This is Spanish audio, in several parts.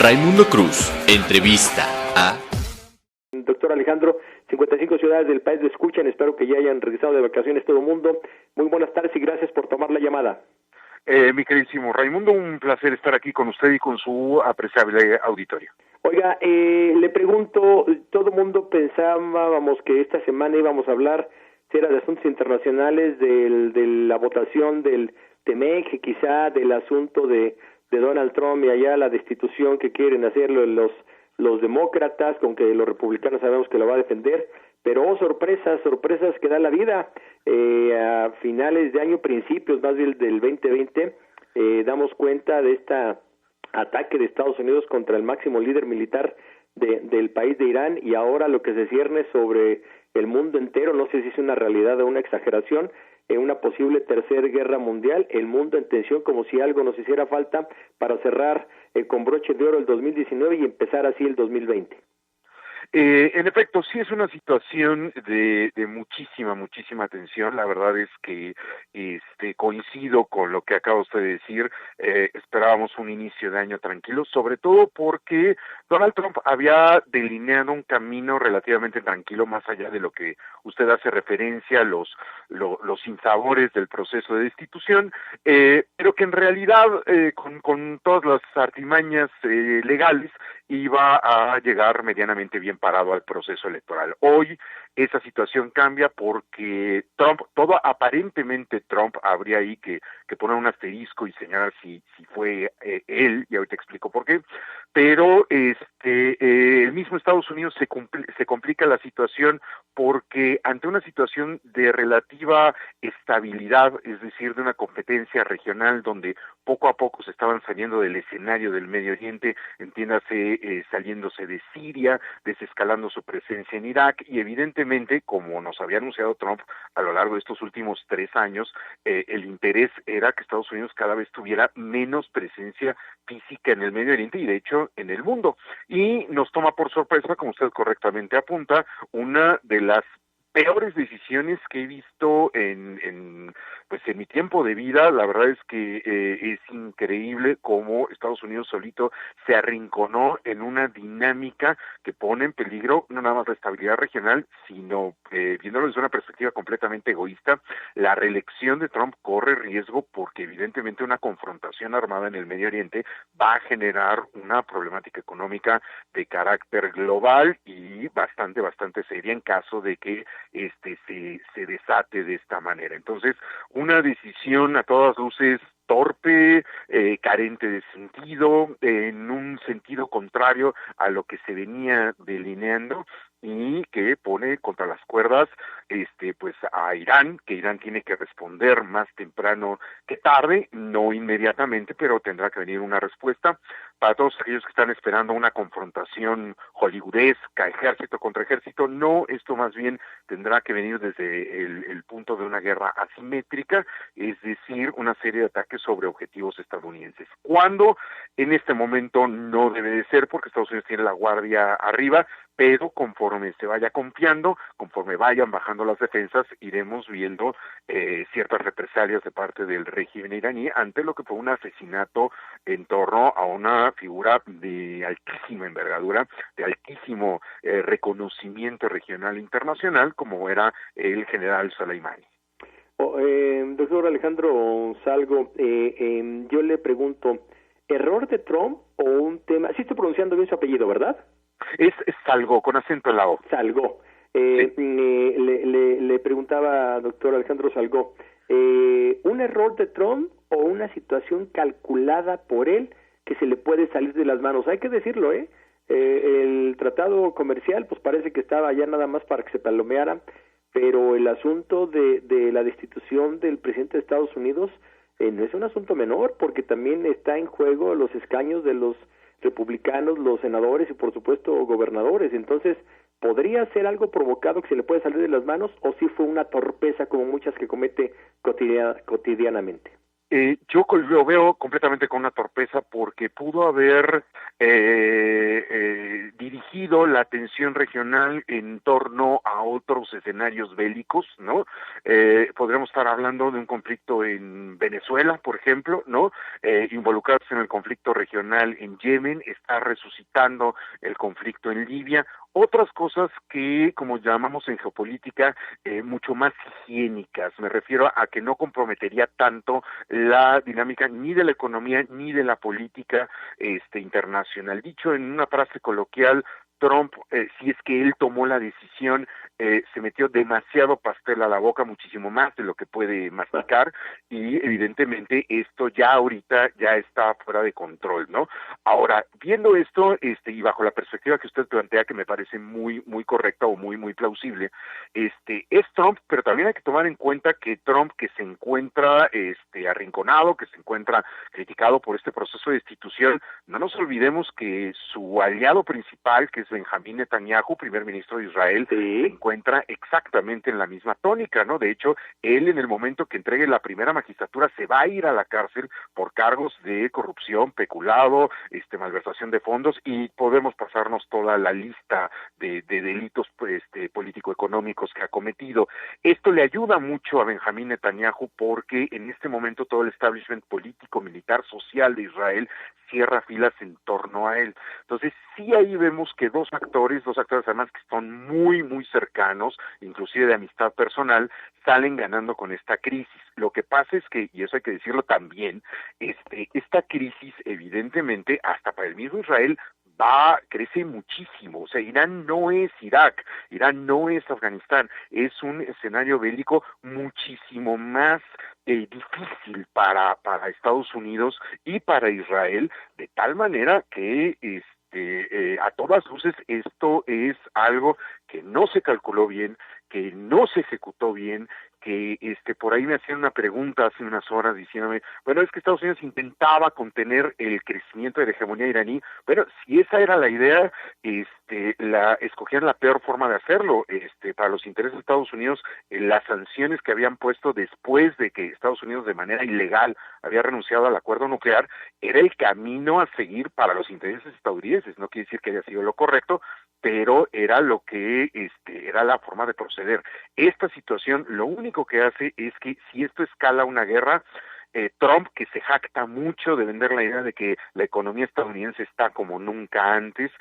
Raimundo Cruz, entrevista a... Doctor Alejandro, 55 ciudades del país lo escuchan, espero que ya hayan regresado de vacaciones todo el mundo. Muy buenas tardes y gracias por tomar la llamada. Mi queridísimo Raimundo, un placer estar aquí con usted y con su apreciable auditorio. Oiga, le pregunto, todo el mundo pensábamos que esta semana íbamos a hablar, si era de asuntos internacionales, de la votación del TEMEC, quizá del asunto de Donald Trump y allá la destitución que quieren hacerlo los demócratas, con que los republicanos sabemos que lo va a defender, pero sorpresas que da la vida. A finales de año, principios más bien del 2020, damos cuenta de este ataque de Estados Unidos contra el máximo líder militar del país de Irán, y ahora lo que se cierne sobre el mundo entero, no sé si es una realidad o una exageración, una posible tercera guerra mundial, el mundo en tensión, como si algo nos hiciera falta para cerrar con broche de oro el 2019 y empezar así el 2020. En efecto, sí es una situación de muchísima tensión. La verdad es que coincido con lo que acaba usted de decir. Esperábamos un inicio de año tranquilo, sobre todo porque Donald Trump había delineado un camino relativamente tranquilo, más allá de lo que usted hace referencia, los sinsabores del proceso de destitución, pero que en realidad con todas las artimañas legales iba a llegar medianamente bien parado al proceso electoral. Hoy esa situación cambia porque aparentemente Trump habría ahí que poner un asterisco y señalar si fue él, y ahorita explico por qué, pero el mismo Estados Unidos se complica la situación porque ante una situación de relativa estabilidad, es decir, de una competencia regional donde poco a poco se estaban saliendo del escenario del Medio Oriente, entiéndase, saliéndose de Siria, desescalando su presencia en Irak, y evidentemente, como nos había anunciado Trump a lo largo de estos últimos 3 años, el interés era que Estados Unidos cada vez tuviera menos presencia física en el Medio Oriente y de hecho en el mundo. Y nos toma por sorpresa, como usted correctamente apunta, una de las peores decisiones que he visto en mi tiempo de vida. La verdad es que es increíble cómo Estados Unidos solito se arrinconó en una dinámica que pone en peligro no nada más la estabilidad regional, sino viéndolo desde una perspectiva completamente egoísta. La reelección de Trump corre riesgo porque evidentemente una confrontación armada en el Medio Oriente va a generar una problemática económica de carácter global y bastante seria en caso de que se desate de esta manera. Entonces, una decisión a todas luces torpe, carente de sentido, en un sentido contrario a lo que se venía delineando, y que pone contra las cuerdas a Irán, que Irán tiene que responder más temprano que tarde, no inmediatamente, pero tendrá que venir una respuesta. Para todos aquellos que están esperando una confrontación hollywoodesca, ejército contra ejército, no, esto más bien tendrá que venir desde el punto de una guerra asimétrica, es decir, una serie de ataques sobre objetivos estadounidenses. ¿Cuándo? En este momento no debe de ser, porque Estados Unidos tiene la guardia arriba, pero conforme se vaya confiando, conforme vayan bajando las defensas, iremos viendo ciertas represalias de parte del régimen iraní ante lo que fue un asesinato en torno a una figura de altísima envergadura, de altísimo reconocimiento regional e internacional, como era el general Soleimani. Doctor Alejandro Salgo, yo le pregunto, ¿error de Trump o un tema? Sí estoy pronunciando bien su apellido, ¿verdad? Es Salgo, con acento en la O. Salgo. Sí. Le preguntaba, doctor Alejandro Salgo, ¿un error de Trump o una situación calculada por él que se le puede salir de las manos? Hay que decirlo, el tratado comercial pues parece que estaba ya nada más para que se palomeara, pero el asunto de la destitución del presidente de Estados Unidos no es un asunto menor, porque también está en juego los escaños de los republicanos, los senadores y por supuesto gobernadores. Entonces, ¿podría ser algo provocado que se le puede salir de las manos o si fue una torpeza como muchas que comete cotidianamente? Lo veo completamente con una torpeza porque pudo haber dirigido la atención regional en torno a otros escenarios bélicos, ¿no? Podríamos estar hablando de un conflicto en Venezuela, por ejemplo, ¿no? Involucrarse en el conflicto regional en Yemen, está resucitando el conflicto en Libia, otras cosas que, como llamamos en geopolítica, mucho más higiénicas. Me refiero a que no comprometería tanto la dinámica ni de la economía ni de la política internacional. Dicho en una frase coloquial, Trump, si es que él tomó la decisión, se metió demasiado pastel a la boca, muchísimo más de lo que puede masticar, y evidentemente esto ya ahorita ya está fuera de control, ¿no? Ahora, viendo esto, y bajo la perspectiva que usted plantea, que me parece muy, muy correcta o muy, muy plausible, es Trump, pero también hay que tomar en cuenta que Trump, que se encuentra arrinconado, que se encuentra criticado por este proceso de destitución, no nos olvidemos que su aliado principal, que es Benjamín Netanyahu, primer ministro de Israel, se encuentra exactamente en la misma tónica, ¿no? De hecho, él en el momento que entregue la primera magistratura se va a ir a la cárcel por cargos de corrupción, peculado, malversación de fondos, y podemos pasarnos toda la lista de delitos político-económicos que ha cometido. Esto le ayuda mucho a Benjamín Netanyahu porque en este momento todo el establishment político, militar, social de Israel cierra filas en torno a él. Entonces, sí ahí vemos que dos actores además que son muy, muy cercanos, inclusive de amistad personal, salen ganando con esta crisis. Lo que pasa es que, y eso hay que decirlo también, esta crisis evidentemente, hasta para el mismo Israel, crece muchísimo. O sea, Irán no es Irak, Irán no es Afganistán, es un escenario bélico muchísimo más difícil para Estados Unidos y para Israel, de tal manera que a todas luces esto es algo que no se calculó bien, que no se ejecutó bien, que por ahí me hacían una pregunta hace unas horas diciéndome, bueno, es que Estados Unidos intentaba contener el crecimiento de la hegemonía iraní. Bueno, si esa era la idea, escogían la peor forma de hacerlo. Para los intereses de Estados Unidos, las sanciones que habían puesto después de que Estados Unidos de manera ilegal había renunciado al acuerdo nuclear, era el camino a seguir para los intereses estadounidenses. No quiere decir que haya sido lo correcto, pero era lo que era la forma de proceder. Esta situación lo único que hace es que si esto escala una guerra, Trump, que se jacta mucho de vender la idea de que la economía estadounidense está como nunca antes,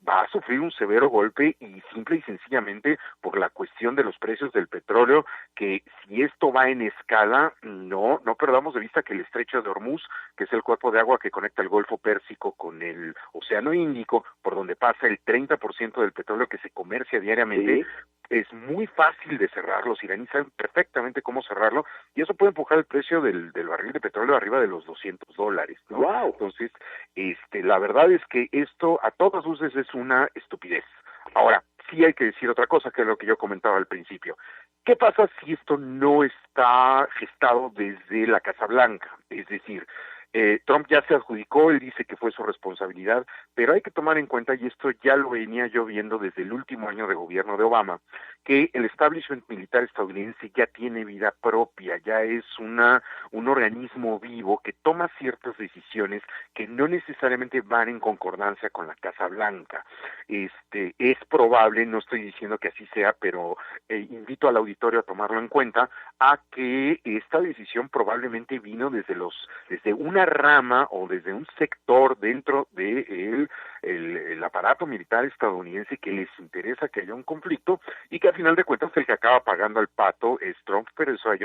va a sufrir un severo golpe, y simple y sencillamente por la cuestión de los precios del petróleo, que si esto va en escala, no perdamos de vista que el estrecho de Hormuz, que es el cuerpo de agua que conecta el Golfo Pérsico con el Océano Índico, por donde pasa el 30% del petróleo que se comercia diariamente, es muy fácil de cerrar. Los iraníes saben perfectamente cómo cerrarlo, y eso puede empujar el precio del barril de petróleo arriba de los $200, ¿no? Wow. Entonces, la verdad es que esto a todas luces es una estupidez. Ahora, sí hay que decir otra cosa, que es lo que yo comentaba al principio. ¿Qué pasa si esto no está gestado desde la Casa Blanca? Es decir, Trump ya se adjudicó, él dice que fue su responsabilidad, pero hay que tomar en cuenta, y esto ya lo venía yo viendo desde el último año de gobierno de Obama, que el establishment militar estadounidense ya tiene vida propia, ya es un organismo vivo que toma ciertas decisiones que no necesariamente van en concordancia con la Casa Blanca. Es probable, no estoy diciendo que así sea, pero invito al auditorio a tomarlo en cuenta, a que esta decisión probablemente vino desde una rama o desde un sector dentro de el aparato militar estadounidense que les interesa que haya un conflicto, y que al final de cuentas el que acaba pagando al pato es Trump, pero eso a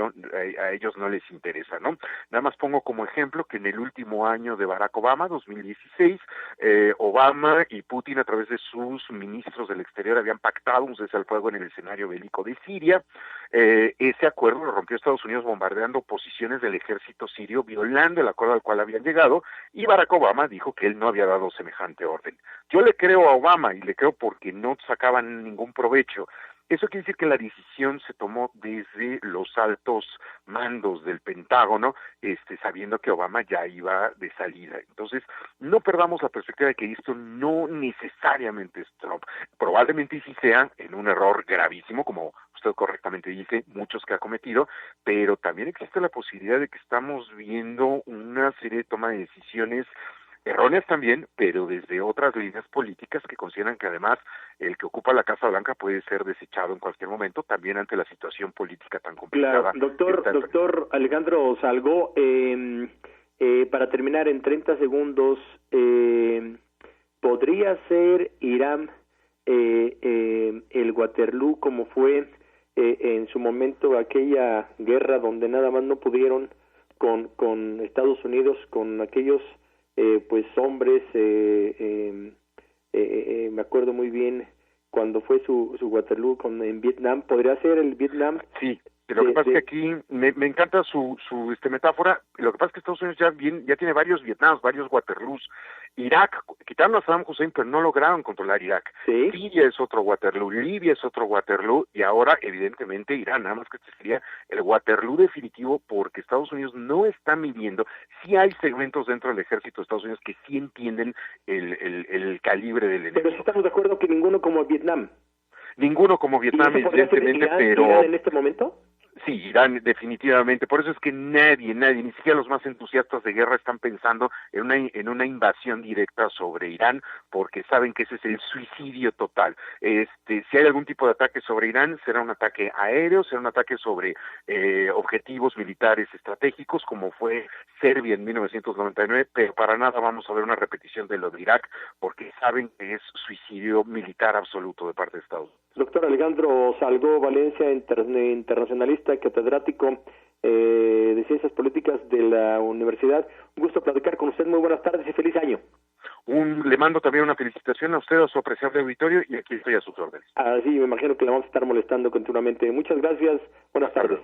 ellos no les interesa, ¿no? Nada más pongo como ejemplo que en el último año de Barack Obama, 2016, Obama y Putin, a través de sus ministros del exterior, habían pactado un cese al fuego en el escenario bélico de Siria. Ese acuerdo lo rompió Estados Unidos bombardeando posiciones del ejército sirio, violando el acuerdo al cual habían llegado, y Barack Obama dijo que él no había dado semejante orden. Yo le creo a Obama, y le creo porque no sacaban ningún provecho. Eso quiere decir que la decisión se tomó desde los altos mandos del Pentágono, sabiendo que Obama ya iba de salida. Entonces, no perdamos la perspectiva de que esto no necesariamente es Trump. Probablemente sí sea en un error gravísimo, como usted correctamente dice, muchos que ha cometido, pero también existe la posibilidad de que estamos viendo una serie de toma de decisiones erróneas también, pero desde otras líneas políticas que consideran que además el que ocupa la Casa Blanca puede ser desechado en cualquier momento, también ante la situación política tan complicada. Claro, doctor Alejandro Salgo, para terminar en 30 segundos, ¿podría ser Irán el Waterloo como fue en su momento aquella guerra donde nada más no pudieron con Estados Unidos, con aquellos pues hombres, me acuerdo muy bien cuando fue su Waterloo en Vietnam? ¿Podría ser el Vietnam? Sí, lo que pasa es que aquí me encanta su metáfora. Lo que pasa es que Estados Unidos ya tiene varios Vietnams, varios Waterloos. Irak, quitaron a Saddam Hussein, pero no lograron controlar Irak. ¿Sí? Siria es otro Waterloo, Libia es otro Waterloo, y ahora, evidentemente, Irán, nada más que este sería el Waterloo definitivo, porque Estados Unidos no está midiendo. Sí hay segmentos dentro del ejército de Estados Unidos que sí entienden el calibre del enemigo. Pero sí estamos de acuerdo que ninguno como Vietnam. Ninguno como Vietnam, evidentemente, pero... ¿Irán en este momento? Sí, Irán definitivamente. Por eso es que nadie, ni siquiera los más entusiastas de guerra están pensando en una invasión directa sobre Irán, porque saben que ese es el suicidio total. Si hay algún tipo de ataque sobre Irán, será un ataque aéreo, será un ataque sobre objetivos militares estratégicos, como fue Serbia en 1999, pero para nada vamos a ver una repetición de lo de Irak, porque saben que es suicidio militar absoluto de parte de Estados Unidos. Doctor Alejandro Salgo Valencia, internacionalista, catedrático de Ciencias Políticas de la Universidad. Un gusto platicar con usted. Muy buenas tardes y feliz año. Le mando también una felicitación a usted, a su apreciable auditorio, y aquí estoy a sus órdenes. Sí, me imagino que la vamos a estar molestando continuamente. Muchas gracias. Buenas tardes.